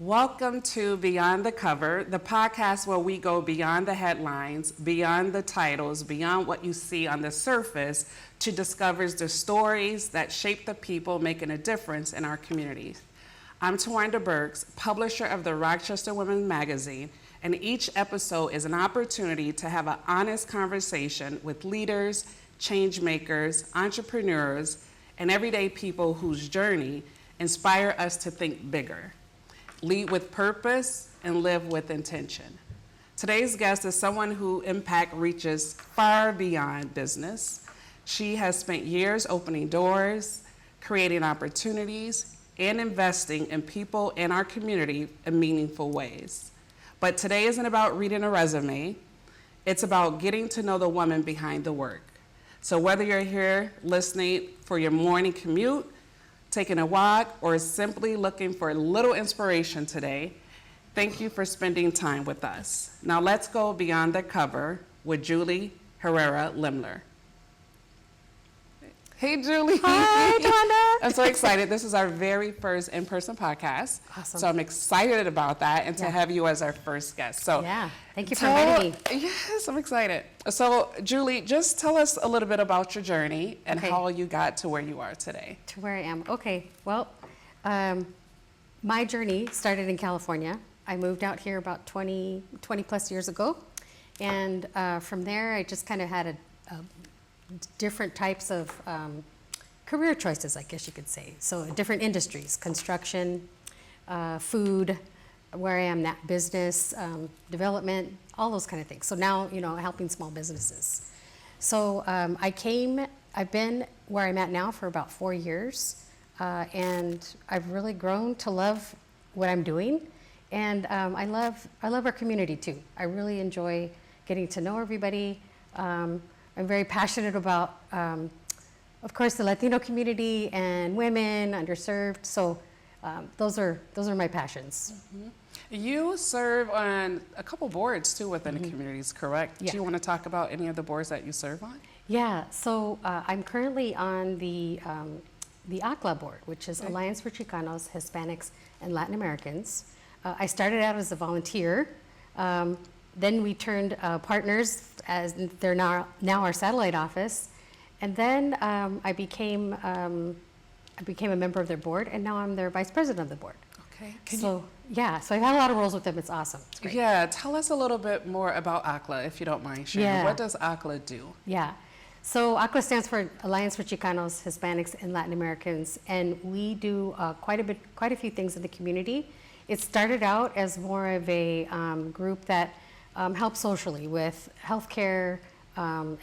Welcome to Beyond the Cover, the podcast where we go beyond the headlines, beyond the titles, beyond what you see on the surface to discover the stories that shape the people making a difference in our communities. I'm Tawanda Burks, publisher of the Rochester Women magazine, and each episode is an opportunity to have an honest conversation with leaders, change makers, entrepreneurs, and everyday people whose journey inspire us to think bigger, lead with purpose, and live with intention. Today's guest is someone whose impact reaches far beyond business. She has spent years opening doors, creating opportunities, and investing in people in our community in meaningful ways. But today isn't about reading a resume. It's about getting to know the woman behind the work. So whether you're here listening for your morning commute, taking a walk, or simply looking for a little inspiration today, thank you for spending time with us. Now let's go beyond the cover with Julie Herrera-LemLer. Hey, Julie. Hi, Tawanda. I'm so excited. This is our very first in-person podcast. Awesome. So I'm excited about that and to have you as our first guest. So yeah, thank you for inviting me. Yes, I'm excited. So Julie, just tell us a little bit about your journey and how you got to where you are today. To where I am. Okay, well, my journey started in California. I moved out here about 20 plus years ago. And from there, I just kind of had a different types of career choices, I guess you could say. So different industries, construction, food, where I am now, business, development, all those kind of things. So now, helping small businesses. So I've been where I'm at now for about 4 years, and I've really grown to love what I'm doing. And I love our community too. I really enjoy getting to know everybody. I'm very passionate about, of course, the Latino community and women, underserved. So those are my passions. Mm-hmm. You serve on a couple boards too within the communities, correct? Yeah. Do you want to talk about any of the boards that you serve on? Yeah. So I'm currently on the ACLA board, which is Alliance for Chicanos, Hispanics, and Latin Americans. I started out as a volunteer. Then we turned partners, as they're now our satellite office, and then I became a member of their board, and now I'm their vice president of the board. Okay. So I've had a lot of roles with them. It's awesome. It's great. Yeah, tell us a little bit more about ACLA, if you don't mind sharing. Yeah. What does ACLA do? Yeah. So ACLA stands for Alliance for Chicanos, Hispanics, and Latin Americans, and we do quite a few things in the community. It started out as more of a group that help socially with healthcare,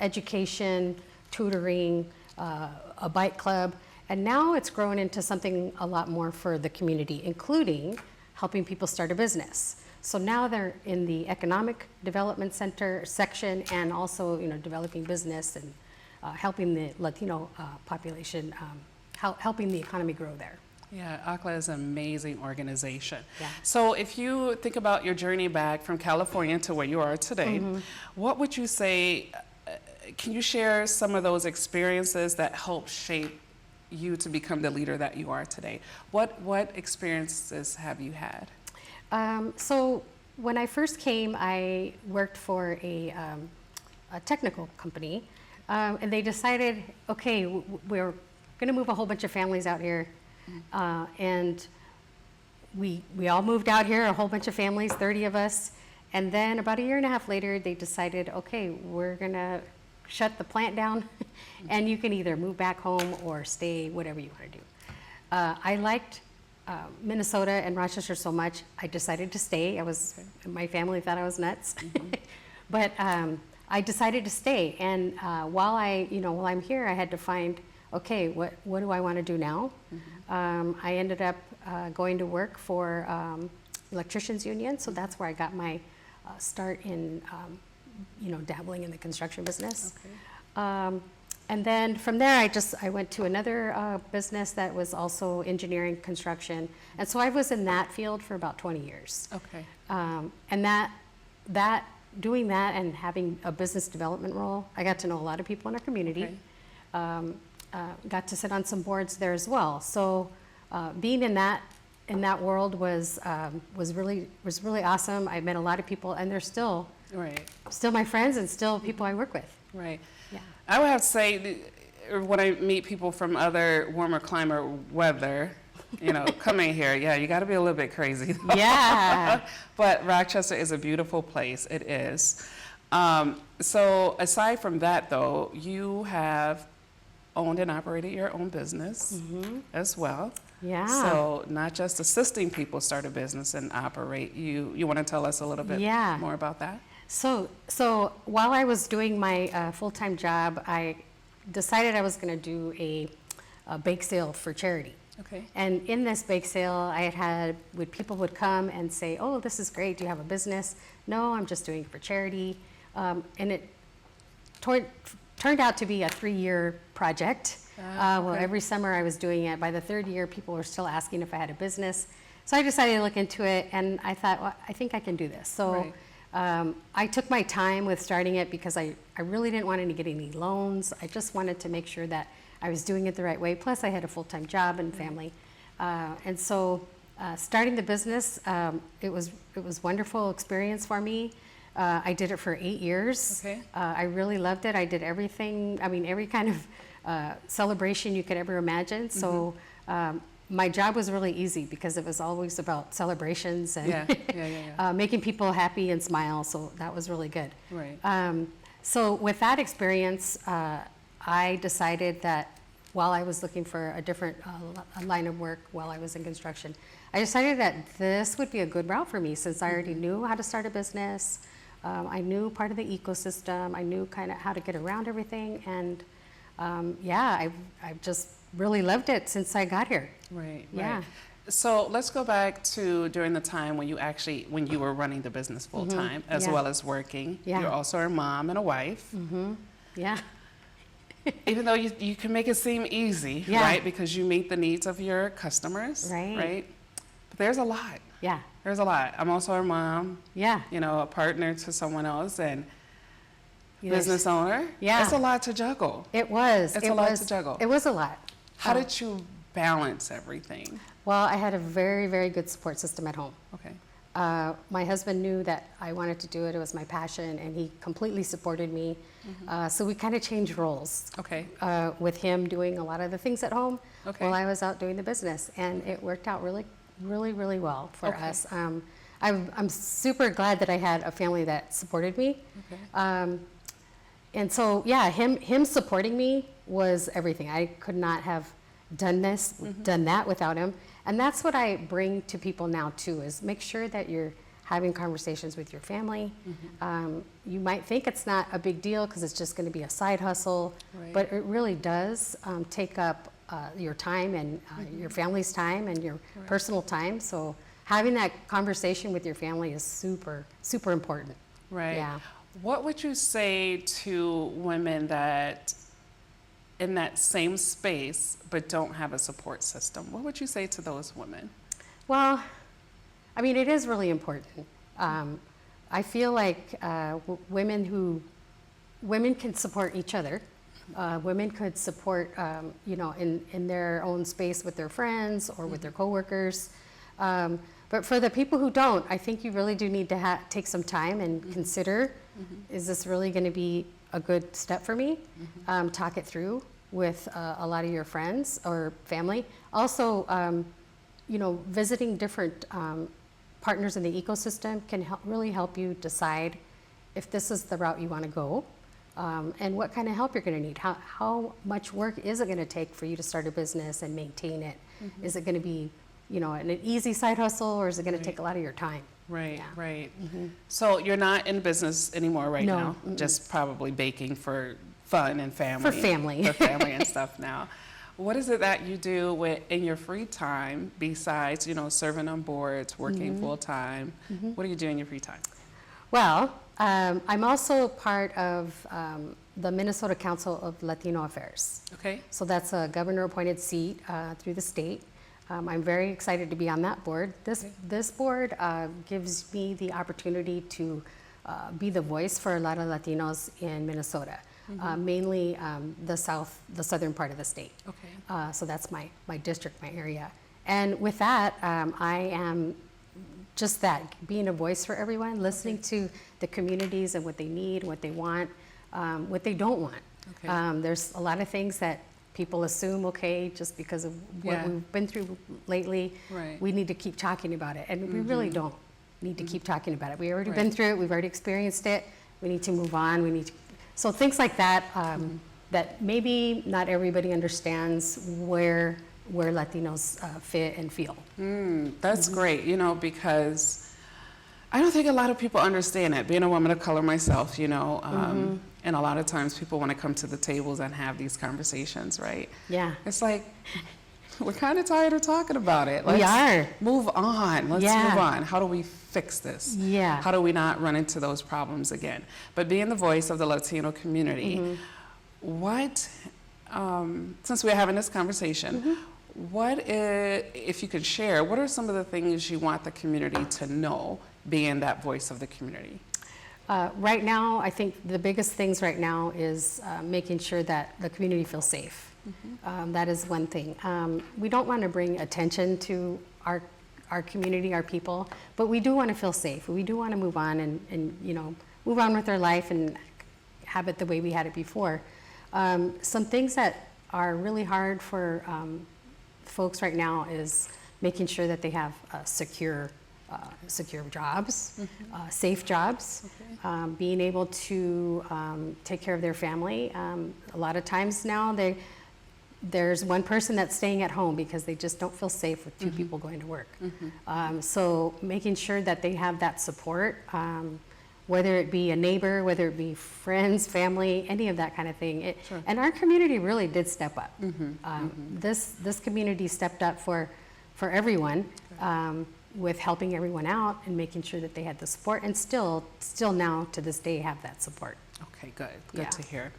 education, tutoring, a bike club, and now it's grown into something a lot more for the community, including helping people start a business. So now they're in the Economic Development Center section and also developing business and helping the Latino population, helping the economy grow there. Yeah, ACLA is an amazing organization. Yeah. So if you think about your journey back from California to where you are today, what would you say, can you share some of those experiences that helped shape you to become the leader that you are today? What experiences have you had? So when I first came, I worked for a technical company, and they decided, okay, we're going to move a whole bunch of families out here. And we all moved out here, a whole bunch of families, 30 of us. And then about a year and a half later, they decided, okay, we're going to shut the plant down, and you can either move back home or stay, whatever you want to do. I liked Minnesota and Rochester so much, I decided to stay. My family thought I was nuts. But I decided to stay. And while I'm here, I had to find, okay, what do I want to do now? I ended up going to work for Electricians Union, so that's where I got my start in, dabbling in the construction business. Okay. And then from there, I went to another business that was also engineering construction, and so I was in that field for about 20 years. Okay. And that doing that and having a business development role, I got to know a lot of people in our community. Okay. Got to sit on some boards there as well. So being in that in that world was really awesome. I met a lot of people, and they're still my friends and still people I work with. Right. Yeah. I would have to say, when I meet people from other warmer climate weather, coming here, you got to be a little bit crazy. Yeah. But Rochester is a beautiful place. It is. So aside from that, though, you have owned and operated your own business as well. Yeah. So not just assisting people start a business and operate. You want to tell us a little bit more about that? So while I was doing my full-time job, I decided I was going to do a bake sale for charity. Okay. And in this bake sale, people would come and say, "Oh, this is great. Do you have a business?" "No, I'm just doing it for charity." And it turned out to be a 3-year project. Well, every summer I was doing it. By the 3rd year, people were still asking if I had a business. So I decided to look into it, and I thought, well, I think I can do this. So I took my time with starting it because I really didn't want to get any loans. I just wanted to make sure that I was doing it the right way. Plus, I had a full-time job and family. And so starting the business, it was wonderful experience for me. I did it for 8 years. Okay. I really loved it. I did everything, every kind of celebration you could ever imagine. So my job was really easy because it was always about celebrations and making people happy and smile. So that was really good. Right. So with that experience, I decided that while I was looking for a different line of work while I was in construction, I decided that this would be a good route for me since I already knew how to start a business. I knew part of the ecosystem. I knew kind of how to get around everything. And I've just really loved it since I got here. Right. Yeah. Right. So let's go back to during the time when you were running the business full time as well as working. Yeah. You're also a mom and a wife. Yeah. Even though you can make it seem easy, right? Because you meet the needs of your customers, right? But there's a lot. Yeah. There's a lot. I'm also a mom. Yeah. A partner to someone else and Yes. business owner. Yeah. It's a lot to juggle. It was. It's a lot to juggle. It was a lot. How did you balance everything? Well, I had a very, very good support system at home. Okay. My husband knew that I wanted to do it. It was my passion, and he completely supported me. So we kind of changed roles. Okay. With him doing a lot of the things at home Okay. while I was out doing the business, and it worked out really, really, really well for us. I'm super glad that I had a family that supported me. Okay. And so, yeah, him supporting me was everything. I could not have done that without him. And that's what I bring to people now too, is make sure that you're having conversations with your family. You might think it's not a big deal because it's just going to be a side hustle, but it really does take up your time and your family's time and your personal time. So having that conversation with your family is super, super important. Right. Yeah. What would you say to women that in that same space but don't have a support system? What would you say to those women? Well, it is really important. I feel like women can support each other. Women could support, in their own space with their friends or with their coworkers. But for the people who don't, I think you really do need to take some time and consider, is this really going to be a good step for me? Talk it through with a lot of your friends or family. Also, visiting different partners in the ecosystem can really help you decide if this is the route you want to go, and what kind of help you're going to need. How much work is it going to take for you to start a business and maintain it? Is it going to be an easy side hustle, or is it going to take a lot of your time? Right, Yeah. right. So you're not in business anymore right No, now, just probably baking for fun and family. For family. For family and stuff now. What is it that you do in your free time besides, serving on boards, working full time? What do you do in your free time? Well, I'm also part of the Minnesota Council of Latino Affairs. Okay. So that's a governor-appointed seat through the state. I'm very excited to be on that board. This board gives me the opportunity to be the voice for a lot of Latinos in Minnesota, mainly the southern part of the state. Okay. So that's my district, my area. And with that, I am just that, being a voice for everyone, listening to the communities and what they need, what they want, what they don't want. Okay. There's a lot of things that people assume, okay, just because of what we've been through lately, Right. we need to keep talking about it. And we really don't need to keep talking about it. We've already been Right. through it, we've already experienced it, we need to move on, so things like that, that maybe not everybody understands where Latinos fit and feel. That's great, you know, because I don't think a lot of people understand it. Being a woman of color myself, you know, and a lot of times people want to come to the tables and have these conversations, right? Yeah. It's like, we're kind of tired of talking about it. We are. Move on. Let's Yeah. move on. How do we fix this? Yeah. How do we not run into those problems again? But being the voice of the Latino community, since we're having this conversation, if you could share, what are some of the things you want the community to know, being that voice of the community? Right now, I think the biggest things right now is making sure that the community feels safe. That is one thing. We don't want to bring attention to our community, our people, but we do want to feel safe. We do want to move on and you know, move on with our life and have it the way we had it before. Some things that are really hard for folks right now is making sure that they have secure jobs, safe jobs, being able to take care of their family. A lot of times now there's one person that's staying at home because they just don't feel safe with two people going to work. So making sure that they have that support, whether it be a neighbor, whether it be friends, family, any of that kind of thing. Sure. And our community really did step up. This community stepped up for everyone, with helping everyone out and making sure that they had the support, and still now to this day have that support. Okay, good. Yeah. Good to hear.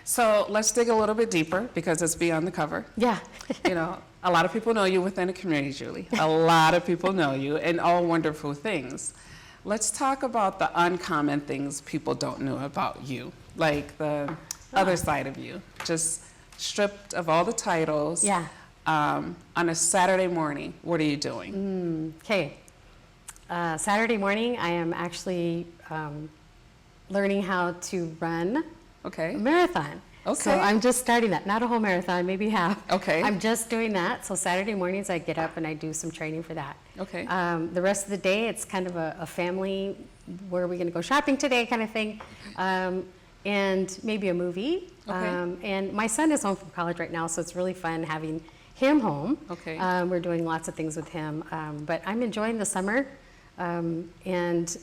So let's dig a little bit deeper because it's beyond the cover. Yeah. You know, a lot of people know you within the community, Julie. A lot of people know you, and all wonderful things. Let's talk about the uncommon things people don't know about you, like the other side of you, just stripped of all the titles. Yeah. On a Saturday morning, what are you doing? Okay. Saturday morning, I am actually learning how to run Okay. a marathon. Okay. So I'm just starting that. Not a whole marathon, maybe half. Okay. I'm just doing that. So Saturday mornings, I get up and I do some training for that. Okay. The rest of the day, it's kind of a family, where are we going to go shopping today kind of thing, and maybe a movie. Okay. And my son is home from college right now, so it's really fun having him home. Okay. We're doing lots of things with him, but I'm enjoying the summer, and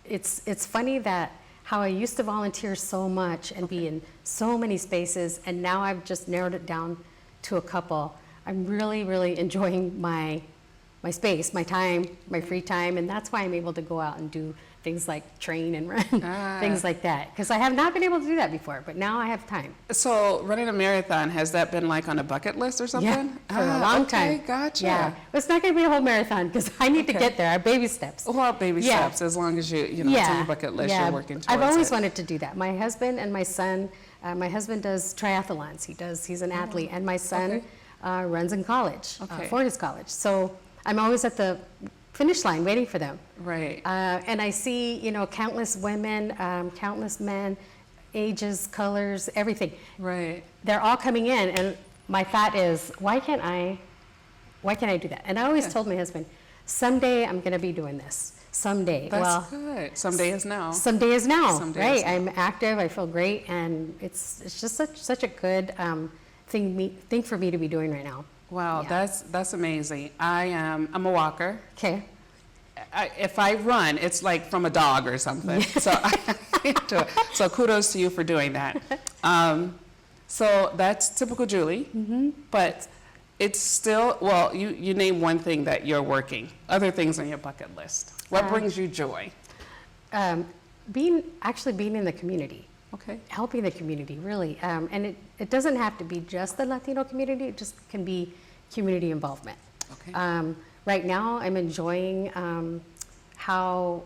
it's funny that how I used to volunteer so much and be in so many spaces, and now I've just narrowed it down to a couple. I'm really, really enjoying my space, my time, my free time, and that's why I'm able to go out and do things like train and run, things like that. Because I have not been able to do that before, but now I have time. So running a marathon, has that been like on a bucket list or something? Yeah, for a long time. Okay, gotcha. Yeah, but it's not going to be a whole marathon because I need to Okay. get there. Our baby steps. Well, baby Yeah. steps, as long as you know, it's on your bucket list, you're working towards I've always it. wanted to do that. My husband and my son, my husband does triathlons. He's an athlete, and my son runs in college, Okay. for his college. So I'm always at the finish line waiting for them. Right. And I see, countless women, countless men, ages, colors, everything. Right. They're all coming in, and my thought is, why can't I do that? And I always told my husband, someday I'm going to be doing this. Someday. That's good. Someday is now. Someday is now, Someday right? is now. I'm active. I feel great, and it's just such a good thing for me to be doing right now. Wow, Yeah. that's amazing. I'm a walker. Okay. If I run, it's like from a dog or something. So so kudos to you for doing that. So that's typical Julie, but it's still, well, you name one thing that you're working, other things on your bucket list. What brings you joy? Being in the community. Okay. Helping the community, really. And it doesn't have to be just the Latino community, it just can be community involvement. Okay. Right now, I'm enjoying how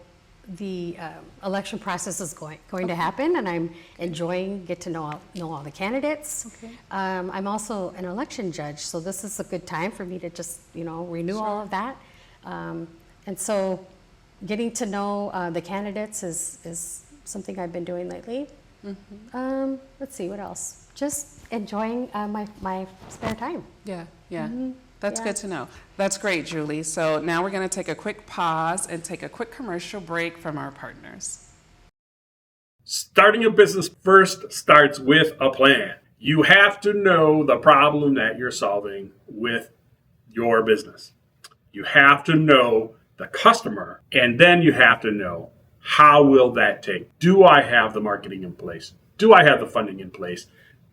the election process is going to happen, and I'm get to know all the candidates. Okay. I'm also an election judge, so this is a good time for me to just renew all of that. And so getting to know the candidates is something I've been doing lately. Let's see, what else? Just enjoying my spare time. Yeah, yeah. That's Yeah. good to know. That's great, Julie. So now we're going to take a quick pause and take a quick commercial break from our partners. Starting a business first starts with a plan. You have to know the problem that you're solving with your business. You have to know the customer, and then you have to know, how will that take? Do I have the marketing in place? Do I have the funding in place?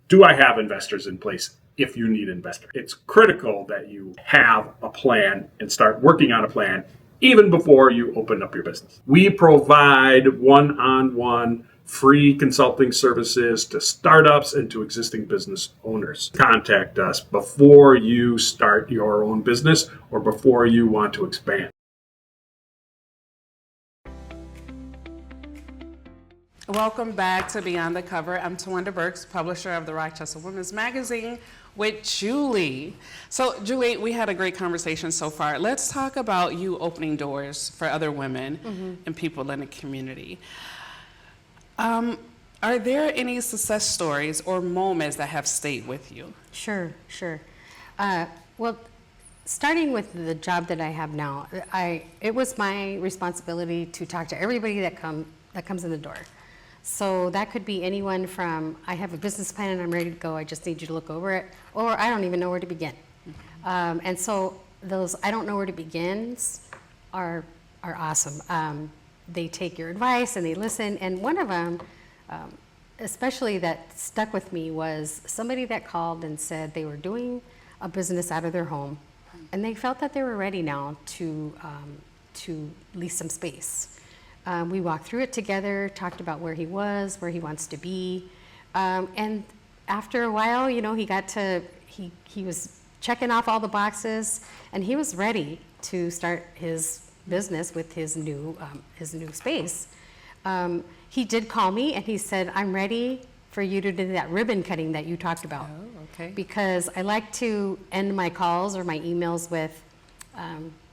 Do I have investors in place if you need investors? It's critical that you have a plan and start working on a plan even before you open up your business. We provide one-on-one free consulting services to startups and to existing business owners. Contact us before you start your own business or before you want to expand. Welcome back to Beyond the Cover. I'm Tawanda Burks, publisher of the Rochester Women's Magazine, with Julie. So, Julie, we had a great conversation so far. Let's talk about you opening doors for other women and people in the community. Are there any success stories or moments that have stayed with you? Sure. Well, starting with the job that I have now, it was my responsibility to talk to everybody that comes in the door. So that could be anyone from, I have a business plan and I'm ready to go, I just need you to look over it, or I don't even know where to begin. And so those I don't know where to begins are awesome. They take your advice and they listen. And one of them, especially that stuck with me, was somebody that called and said they were doing a business out of their home, and they felt that they were ready now to lease some space. We walked through it together, talked about where he was, where he wants to be, and after a while, he was checking off all the boxes, and he was ready to start his business with his new space. He did call me and he said, "I'm ready for you to do that ribbon cutting that you talked about." Oh, okay. Because I like to end my calls or my emails with,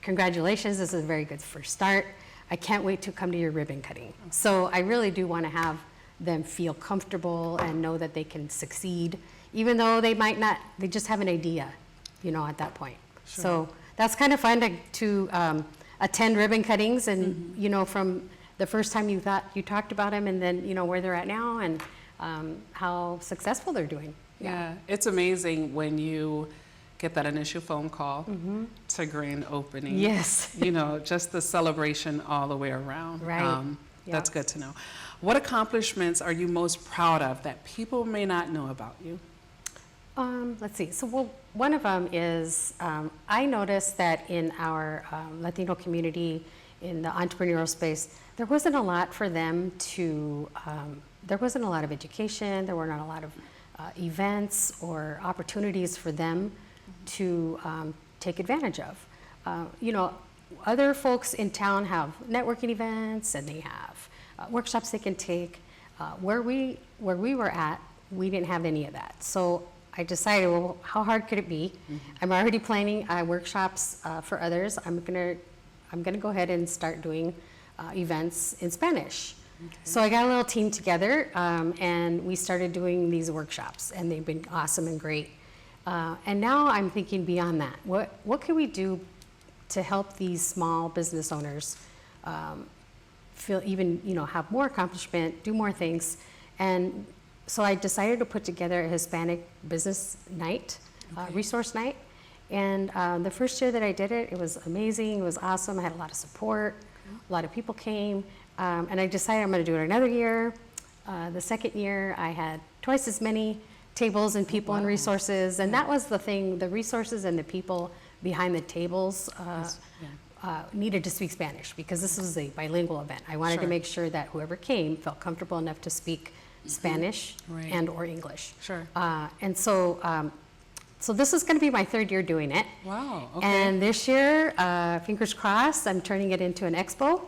"Congratulations, this is a very good first start. I can't wait to come to your ribbon cutting." So I really do want to have them feel comfortable and know that they can succeed, even though they might not, they just have an idea, at that point. Sure. So that's kind of fun to attend ribbon cuttings and, from the first time you talked about them, and then, where they're at now and how successful they're doing. Yeah, it's amazing when you get that initial phone call to grand opening. Yes. Just the celebration all the way around. Right. That's good to know. What accomplishments are you most proud of that people may not know about you? Let's see. So, one of them is I noticed that in our Latino community, in the entrepreneurial space, there wasn't a lot for them to, there wasn't a lot of education, there were not a lot of events or opportunities for them to take advantage of. Other folks in town have networking events and they have workshops they can take. Where we were at, we didn't have any of that. So I decided, well, how hard could it be? I'm already planning workshops for others. I'm gonna go ahead and start doing events in Spanish. Okay. So I got a little team together and we started doing these workshops, and they've been awesome and great. And now I'm thinking beyond that. What can we do to help these small business owners feel even, have more accomplishment, do more things? And so I decided to put together a Hispanic business night, resource night. And the first year that I did it, it was amazing. It was awesome. I had a lot of support. A lot of people came. And I decided I'm going to do it another year. The second year, I had twice as many tables and people and resources. And that was the thing, the resources and the people behind the tables needed to speak Spanish, because this was a bilingual event. I wanted to make sure that whoever came felt comfortable enough to speak Spanish and or English. Sure. And so this is going to be my third year doing it. Wow. Okay. And this year, fingers crossed, I'm turning it into an expo.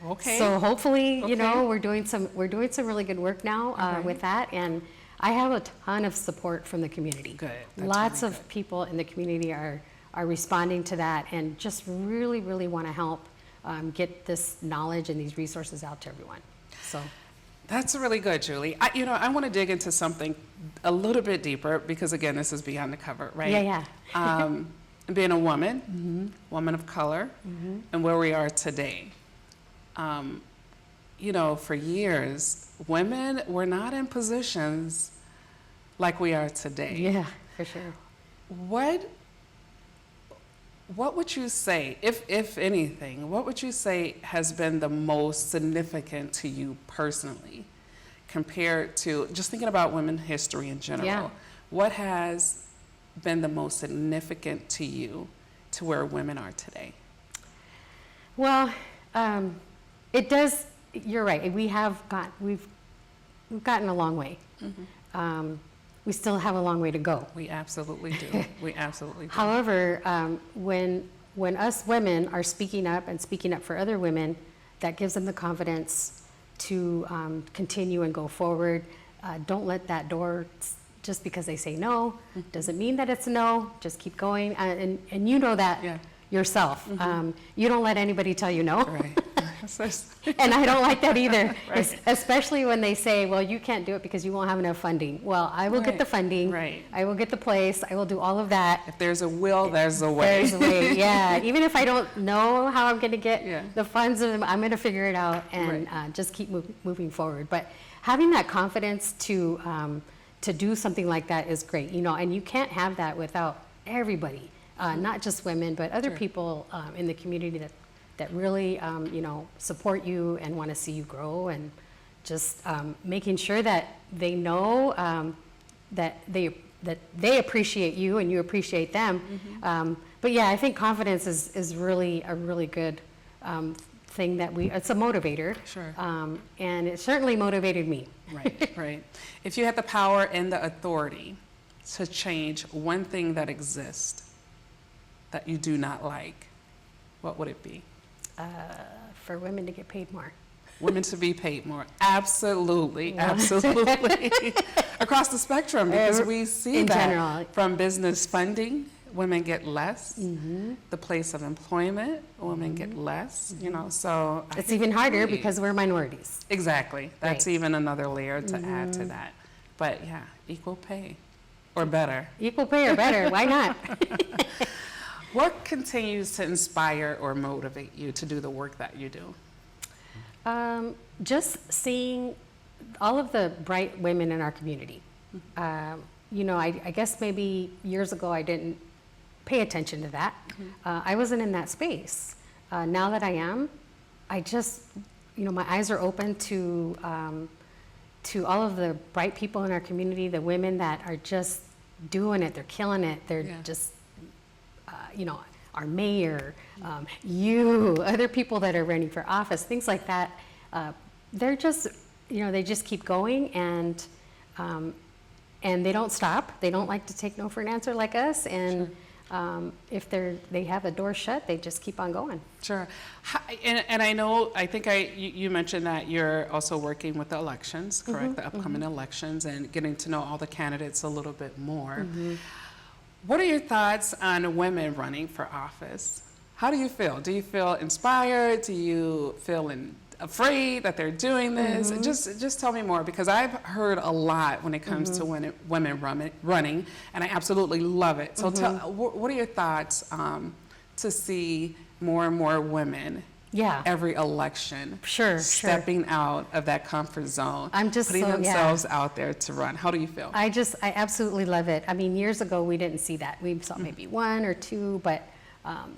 Okay. So hopefully, you Okay. know, we're doing some really good work now Okay. with that, and I have a ton of support from the community. Good. That's Lots really of good. people in the community are responding to that, and just really want to help get this knowledge and these resources out to everyone. So. That's really good, Julie. I want to dig into something a little bit deeper because, again, this is beyond the cover, right? Yeah. Being a woman, woman of color, and where we are today. For years, women were not in positions like we are today. Yeah, for sure. What would you say, if anything, what would you say has been the most significant to you personally compared to just thinking about women's history in general? Yeah. What has been the most significant to you to where women are today? Well, it does. You're right. We've gotten a long way. We still have a long way to go. We absolutely do. We absolutely do. However, when us women are speaking up and speaking up for other women, that gives them the confidence to continue and go forward. Don't let that door, just because they say no, doesn't mean that it's a no. Just keep going, and you know that yourself. You don't let anybody tell you no. Right. And I don't like that either, Right. especially when they say, well, you can't do it because you won't have enough funding. Well, I will get the funding. Right. I will get the place. I will do all of that. If there's a will, there's a way. There's a way, yeah. Even if I don't know how I'm going to get Yeah. the funds, I'm going to figure it out and just keep moving forward. But having that confidence to do something like that is great, and you can't have that without everybody, not just women, but other people in the community that really, support you and want to see you grow, and just making sure that they know that they appreciate you and you appreciate them. But yeah, I think confidence is really a really good thing it's a motivator. Sure. And it certainly motivated me. Right. If you had the power and the authority to change one thing that exists that you do not like, what would it be? For women to get paid more. Women to be paid more. Absolutely. Across the spectrum, because we see in that general. From business funding, women get less. The place of employment, women get less. So It's even harder because we're minorities. Exactly. That's Right. even another layer to add to that. But yeah, equal pay or better. Equal pay or better, why not? What continues to inspire or motivate you to do the work that you do? Just seeing all of the bright women in our community. I guess maybe years ago I didn't pay attention to that. I wasn't in that space. Now that I am, I just, my eyes are open to all of the bright people in our community, the women that are just doing it, they're killing it, they're just, our mayor, other people that are running for office, things like that. They're just, they just keep going, and they don't stop. They don't like to take no for an answer like us. And if they have a door shut, they just keep on going. Sure. And I think you mentioned that you're also working with the elections, correct? The upcoming elections, and getting to know all the candidates a little bit more. What are your thoughts on women running for office? How do you feel? Do you feel inspired? Do you feel afraid that they're doing this? Just tell me more, because I've heard a lot when it comes to women running, and I absolutely love it. So what are your thoughts to see more and more women every election stepping out of that comfort zone, putting themselves out there to run? How do you feel? I absolutely love it. I mean, years ago we didn't see that. We saw maybe one or two, but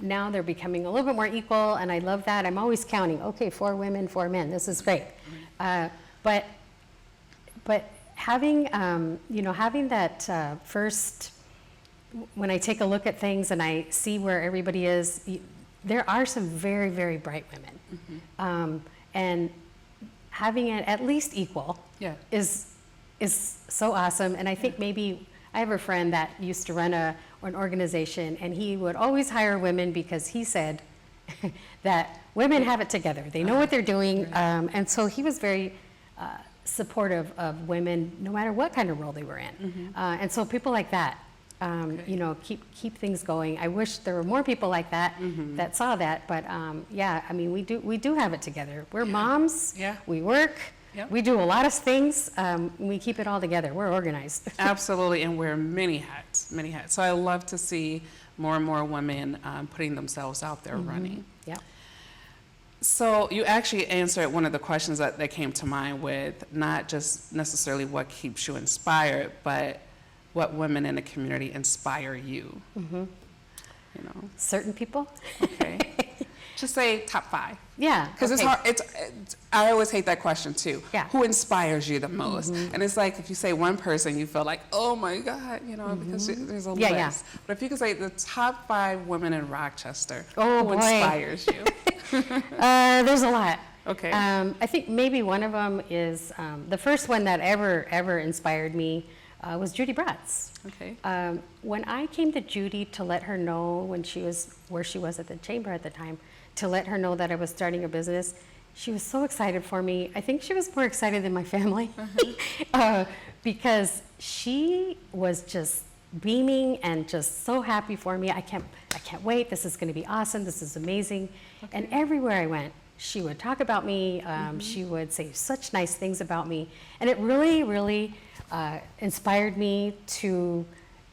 now they're becoming a little bit more equal, and I love that. I'm always counting. Okay, 4 women, 4 men. This is great. But having having that first, when I take a look at things and I see where everybody is, there are some very, very bright women, and having it at least equal is so awesome. And I think maybe I have a friend that used to run an organization, and he would always hire women because he said that women have it together. They know what they're doing. And so he was very supportive of women, no matter what kind of role they were in. And so people like that, you know, keep things going. I wish there were more people like that that saw that. But yeah, I mean, we do have it together. We're moms. Yeah. We work. Yep. We do a lot of things. We keep it all together. We're organized. Absolutely, and wear many hats, many hats. So I love to see more and more women putting themselves out there running. Yeah. So you actually answered one of the questions that came to mind with not just necessarily what keeps you inspired, but what women in the community inspire you. You know, Certain people. okay. Just say top 5. Yeah. Because it's okay. hard. I always hate that question too. Yeah. Who inspires you the most? And it's like if you say one person, you feel like, oh my God, you know, because there's a list. Yeah. But if you could say the top 5 women in Rochester, Oh, who boy. inspires you? There's a lot. Okay. I think maybe one of them is the first one that ever inspired me was Judy Bratz. Okay. When I came to Judy to let her know where she was at the chamber at the time, to let her know that I was starting a business, she was so excited for me. I think she was more excited than my family because she was just beaming and just so happy for me. I can't wait. This is going to be awesome. This is amazing. Okay. And everywhere I went, she would talk about me. She would say such nice things about me. And it really inspired me to,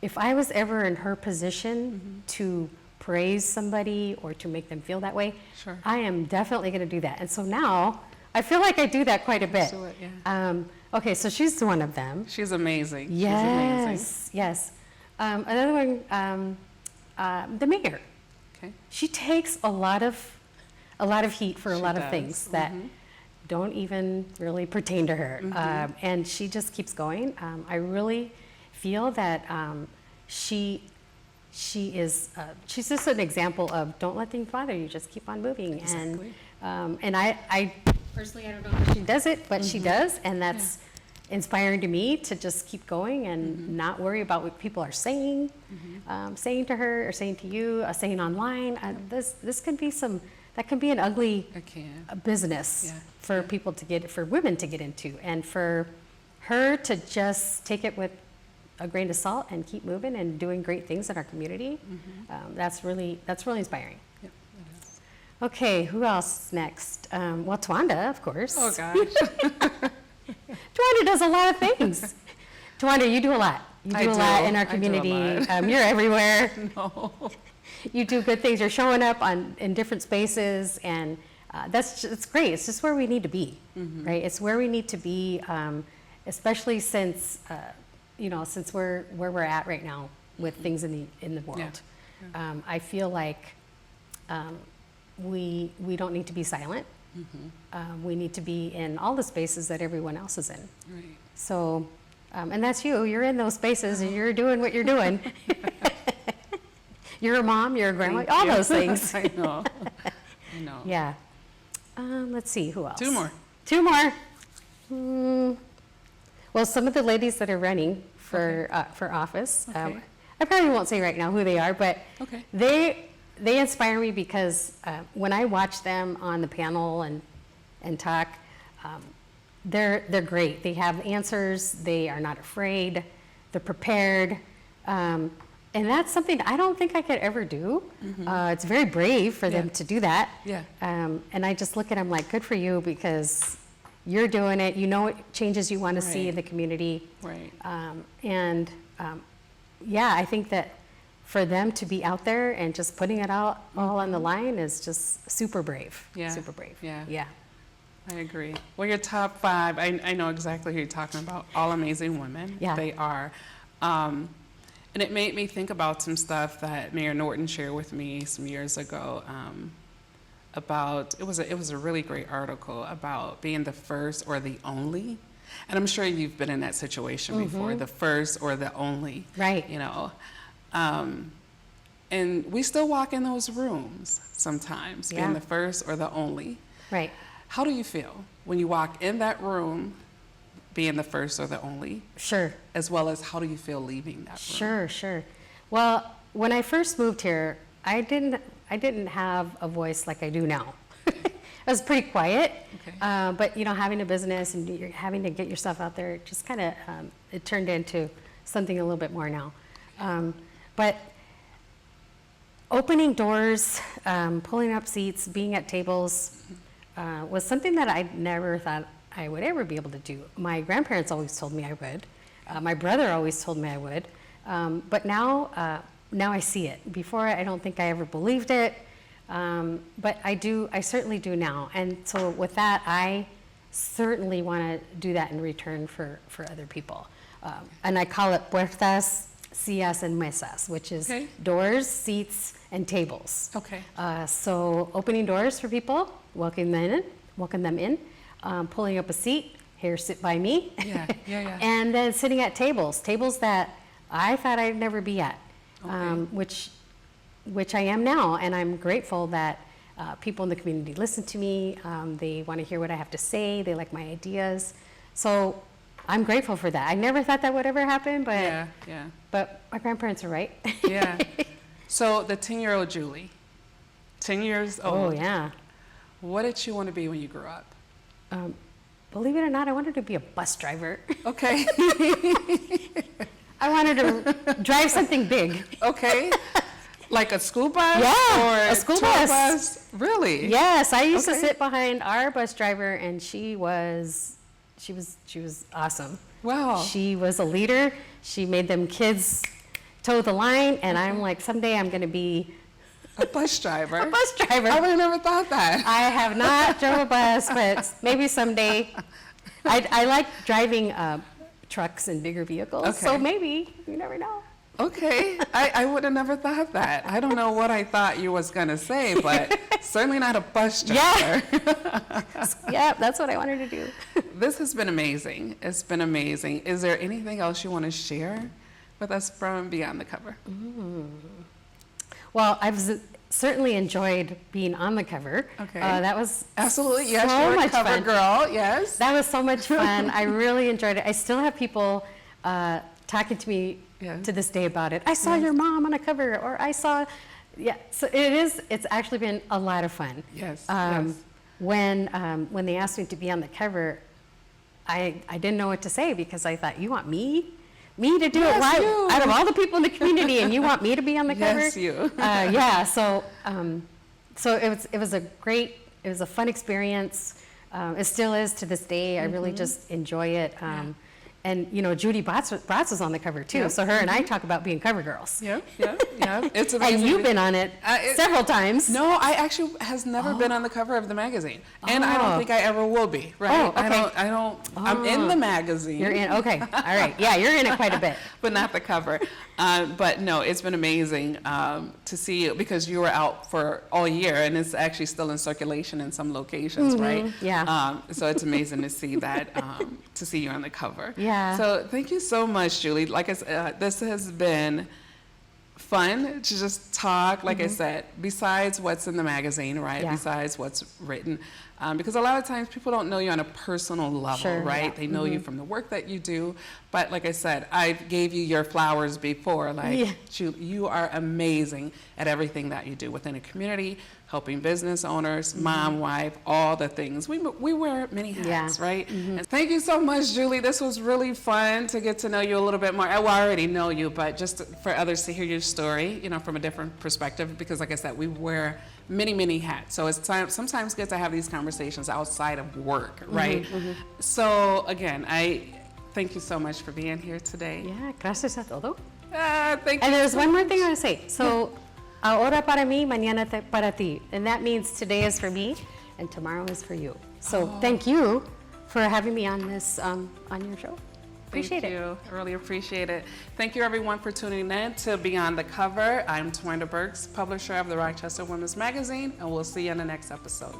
if I was ever in her position to praise somebody or to make them feel that way, Sure. I am definitely going to do that. And so now I feel like I do that quite a bit. Do it, yeah. Okay, so she's one of them. She's amazing. Yes, She's amazing. yes. Another one, the mayor. Okay. She takes a lot of heat for a She lot of does. things that don't even really pertain to her, and she just keeps going. I really feel that she's just an example of don't let things bother you, just keep on moving. Exactly. And I personally, I don't know how she does it, but she does, and that's inspiring to me to just keep going and not worry about what people are saying, saying to her or saying to you, saying online. This can be that can be an ugly business for people for women to get into, and for her to just take it with a grain of salt and keep moving and doing great things in our community. That's really inspiring. Yep, it is. Okay, who else next? Well, Twanda, of course. Oh gosh. Twanda does a lot of things. Twanda, you do a lot. You do a lot in our community. You're everywhere. No. You do good things. You're showing up in different spaces, and it's great. It's just where we need to be, right? It's where we need to be, especially since since where we're at right now with things in the world. Yeah. I feel like we don't need to be silent. We need to be in all the spaces that everyone else is in. Right. So, and that's you. You're in those spaces, and you're doing what you're doing. You're a mom, you're a grandma, all those things. I know. I know. Yeah. Let's see, who else? Two more. Well, some of the ladies that are running for office, Okay. I probably won't say right now who they are, but Okay. they inspire me because when I watch them on the panel and talk, they're great. They have answers. They are not afraid. They're prepared. And that's something I don't think I could ever do. It's very brave for them to do that. Yeah. And I just look at them like, good for you, because you're doing it. You know what changes you want to see in the community. Right. I think that for them to be out there and just putting it out all on the line is just super brave. Yeah. Super brave. Yeah. Yeah. I agree. Well, your top 5, I know exactly who you're talking about. All amazing women. Yeah. They are. And it made me think about some stuff that Mayor Norton shared with me some years ago about, it was a really great article about being the first or the only. And I'm sure you've been in that situation before, the first or the only. Right. You know. And we still walk in those rooms sometimes, being the first or the only. Right. How do you feel when you walk in that room, being the first or the only? Sure. As well as how do you feel leaving that room? Sure. Well, when I first moved here, I I didn't have a voice like I do now. I was pretty quiet, Okay. but having a business and you're having to get yourself out there, it just kind of, it turned into something a little bit more now. But opening doors, pulling up seats, being at tables was something that I never thought I would ever be able to do. My grandparents always told me I would. My brother always told me I would. But now I see it. Before, I don't think I ever believed it. But I certainly do now. And so with that, I certainly want to do that in return for other people. And I call it puertas, sillas, and mesas, which is Okay. doors, seats, and tables. Okay. So opening doors for people, welcoming them in, pulling up a seat, here, sit by me. Yeah. And then sitting at tables that I thought I'd never be at, which I am now, and I'm grateful that people in the community listen to me. They want to hear what I have to say. They like my ideas. So I'm grateful for that. I never thought that would ever happen, but but my grandparents are right. Yeah. So the 10-year-old Julie, 10 years old. Oh yeah. What did you want to be when you grew up? Believe it or not, I wanted to be a bus driver. Okay. I wanted to drive something big. Okay. Like a school bus? Yeah, Or a school tour bus. Really? Yes, I used to Okay. sit behind our bus driver, and she was awesome. Wow. She was a leader. She made them kids toe the line, and I'm like, someday I'm going to be A bus driver? a bus driver. I would have never thought that. I have not drove a bus, but maybe someday. I like driving trucks and bigger vehicles, so Okay. maybe, you never know. Okay. I would have never thought that. I don't know what I thought you was going to say, but certainly not a bus driver. Yeah, that's what I wanted to do. This has been amazing. It's been amazing. Is there anything else you want to share with us from Beyond the Cover? Well, I've certainly enjoyed being on the cover. Okay. That was Absolutely. Yes, so you're a much cover fun. girl. Yes. That was so much fun. I really enjoyed it. I still have people talking to me Yes. to this day about it. I saw your mom on a cover, or I saw, so it's actually been a lot of fun. Yes. When they asked me to be on the cover, I didn't know what to say, because I thought, you want me to do it? Yes, Why? you. Out of all the people in the community, and you want me to be on the cover? Yes, you. So it was a fun experience. It still is to this day. I really just enjoy it. And Judy Bratz was on the cover too. Yeah. So her and I talk about being cover girls. Yeah. It's amazing. And you've been on it several times. No, I actually has never been on the cover of the magazine, and I don't think I ever will be. Right? Oh, okay. I don't. I'm in the magazine. You're in. Okay. All right. Yeah, you're in it quite a bit. But not the cover. But no, it's been amazing to see you, because you were out for all year, and it's actually still in circulation in some locations, right? Yeah. So it's amazing to see that, to see you on the cover. Yeah. So thank you so much, Julie. Like I said, this has been fun to just talk, like I said, besides what's in the magazine, right? Yeah. Besides what's written. Because a lot of times people don't know you on a personal level, Sure, right? yeah. They know you from the work that you do. But like I said, I gave you your flowers before. Like, Yeah. you are amazing at everything that you do within a community, helping business owners, mom, wife, all the things. We wear many hats, Yeah. right? And thank you so much, Julie. This was really fun to get to know you a little bit more. I already know you, but just for others to hear your story, from a different perspective, because like I said, we wear many, many hats. So it's sometimes good to have these conversations outside of work, right? So again, I thank you so much for being here today. Yeah. Gracias a todo. Thank you. And there's one more thing I want to say. So, ahora para mí, mañana para ti. And that means today is for me and tomorrow is for you. So thank you for having me on this, on your show. Appreciate Thank it. you. I really appreciate it. Thank you everyone for tuning in to Beyond the Cover. I'm Twanda Burks, publisher of the Rochester Women's Magazine, and we'll see you in the next episode.